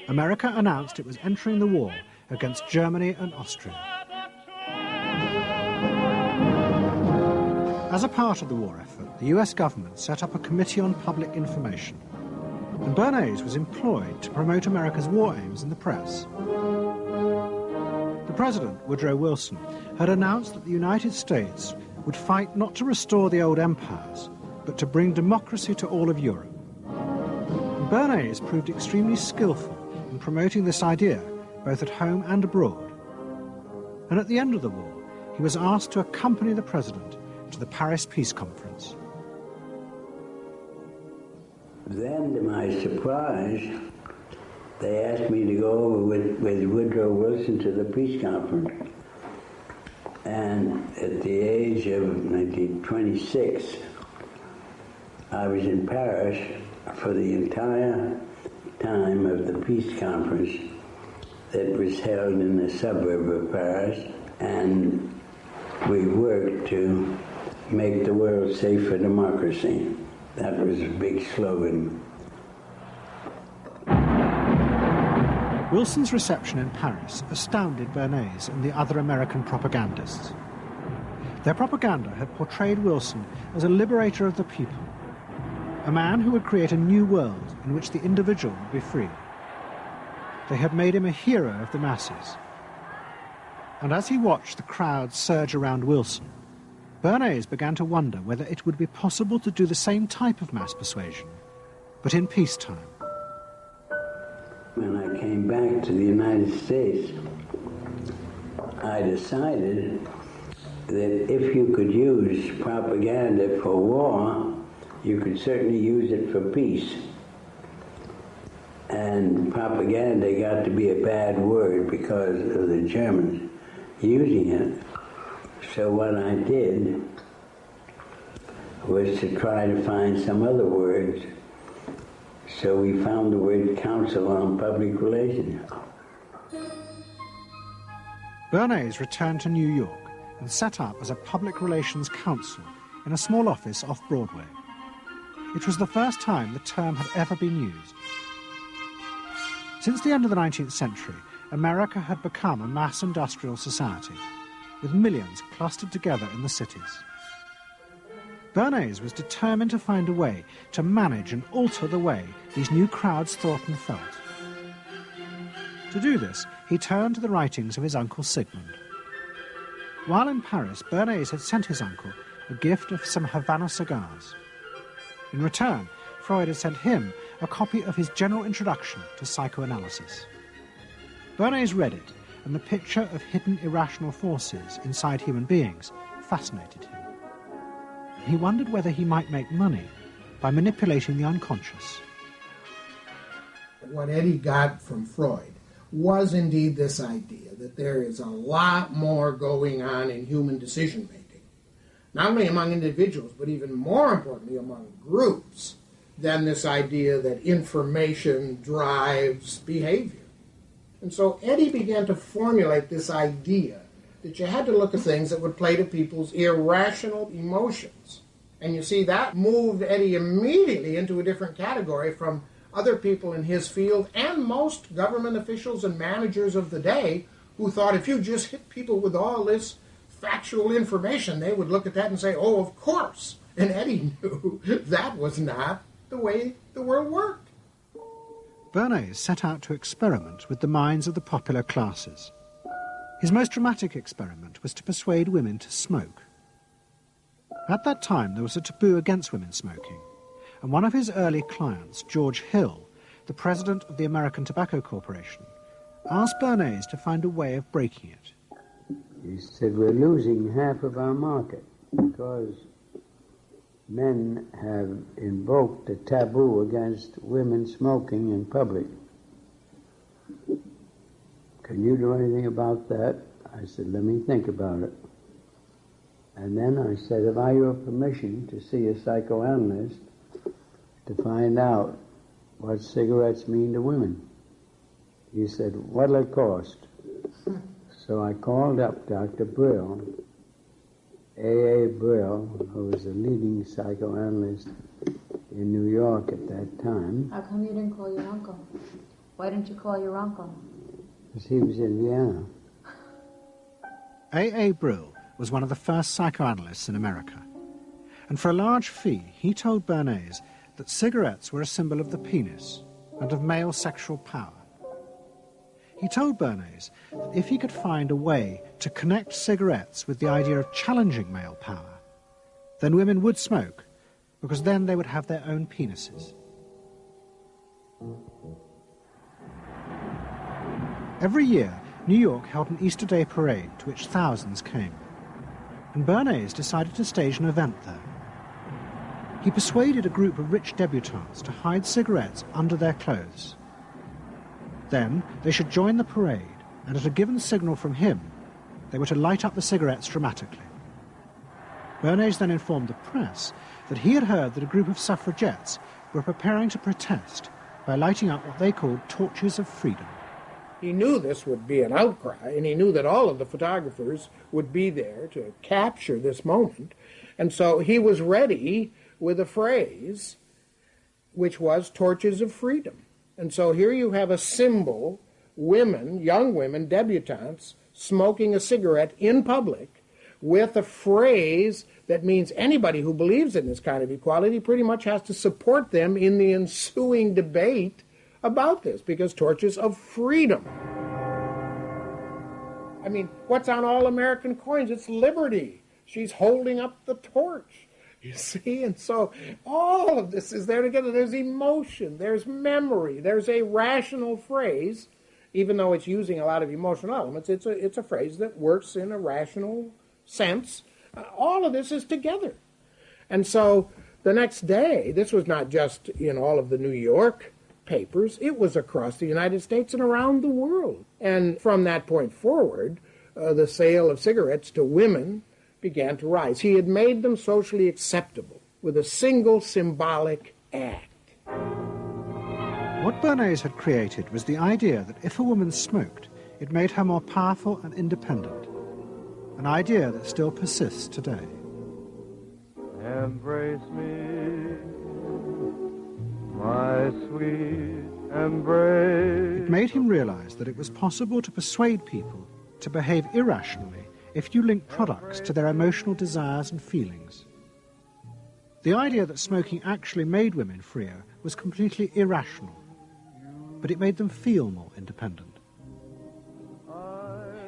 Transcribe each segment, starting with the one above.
America announced it was entering the war against Germany and Austria. As a part of the war effort, the US government set up a Committee on Public Information, and Bernays was employed to promote America's war aims in the press. The president, Woodrow Wilson, had announced that the United States would fight not to restore the old empires, but to bring democracy to all of Europe. And Bernays proved extremely skillful in promoting this idea, both at home and abroad. And at the end of the war, he was asked to accompany the president to the Paris Peace Conference. Then, to my surprise, they asked me to go over with Woodrow Wilson to the peace conference. And at the age of 26, I was in Paris for the entire time of the peace conference that was held in the suburb of Paris, and we worked to make the world safe for democracy. That was a big slogan. Wilson's reception in Paris astounded Bernays and the other American propagandists. Their propaganda had portrayed Wilson as a liberator of the people, a man who would create a new world in which the individual would be free. They had made him a hero of the masses. And as he watched the crowd surge around Wilson, Bernays began to wonder whether it would be possible to do the same type of mass persuasion, but in peacetime. When I came back to the United States, I decided that if you could use propaganda for war, you could certainly use it for peace. And propaganda got to be a bad word because of the Germans using it. So what I did was to try to find some other words. So we found the word Council on Public Relations. Bernays returned to New York and set up as a public relations counsel in a small office off Broadway. It was the first time the term had ever been used. Since the end of the 19th century, America had become a mass industrial society, with millions clustered together in the cities. Bernays was determined to find a way to manage and alter the way these new crowds thought and felt. To do this, he turned to the writings of his uncle Sigmund. While in Paris, Bernays had sent his uncle a gift of some Havana cigars. In return, Freud had sent him a copy of his general introduction to psychoanalysis. Bernays read it, and the picture of hidden irrational forces inside human beings fascinated him. He wondered whether he might make money by manipulating the unconscious. What Eddie got from Freud was indeed this idea that there is a lot more going on in human decision-making, not only among individuals, but even more importantly among groups, than this idea that information drives behavior. And so Eddie began to formulate this idea that you had to look at things that would play to people's irrational emotions. And you see, that moved Eddie immediately into a different category from other people in his field and most government officials and managers of the day who thought if you just hit people with all this factual information, they would look at that and say, oh, of course. And Eddie knew that was not the way the world worked. Bernays set out to experiment with the minds of the popular classes. His most dramatic experiment was to persuade women to smoke. At that time, there was a taboo against women smoking, and one of his early clients, George Hill, the president of the American Tobacco Corporation, asked Bernays to find a way of breaking it. He said, we're losing half of our market because men have invoked a taboo against women smoking in public. Can you do anything about that? I said, let me think about it. And then I said, have I your permission to see a psychoanalyst to find out what cigarettes mean to women? He said, what'll it cost? So I called up Dr. Brill, A.A. Brill, who was a leading psychoanalyst in New York at that time. How come you didn't call your uncle? Why didn't you call your uncle? Because he was in Vienna. A. Brill was one of the first psychoanalysts in America, and for a large fee he told Bernays that cigarettes were a symbol of the penis and of male sexual power. He told Bernays that if he could find a way to connect cigarettes with the idea of challenging male power, then women would smoke, because then they would have their own penises. Every year, New York held an Easter Day parade to which thousands came, and Bernays decided to stage an event there. He persuaded a group of rich debutantes to hide cigarettes under their clothes. Then they should join the parade, and at a given signal from him, they were to light up the cigarettes dramatically. Bernays then informed the press that he had heard that a group of suffragettes were preparing to protest by lighting up what they called torches of freedom. He knew this would be an outcry, and he knew that all of the photographers would be there to capture this moment. And so he was ready with a phrase which was torches of freedom. And so here you have a symbol, women, young women, debutantes, smoking a cigarette in public with a phrase that means anybody who believes in this kind of equality pretty much has to support them in the ensuing debate about this, because torches of freedom. I mean, what's on all American coins? It's liberty. She's holding up the torch, you see? And so all of this is there together. There's emotion, there's memory, there's a rational phrase, even though it's using a lot of emotional elements. It's a phrase that works in a rational sense. All of this is together. And so the next day, this was not just in all of the New York papers, it was across the United States and around the world. And from that point forward, the sale of cigarettes to women began to rise. He had made them socially acceptable with a single symbolic act. What Bernays had created was the idea that if a woman smoked, it made her more powerful and independent, an idea that still persists today. Embrace me, my sweet embrace. It made him realize that it was possible to persuade people to behave irrationally if you link products to their emotional desires and feelings. The idea that smoking actually made women freer was completely irrational, but it made them feel more independent.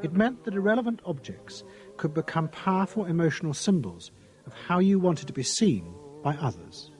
It meant that irrelevant objects could become powerful emotional symbols of how you wanted to be seen by others.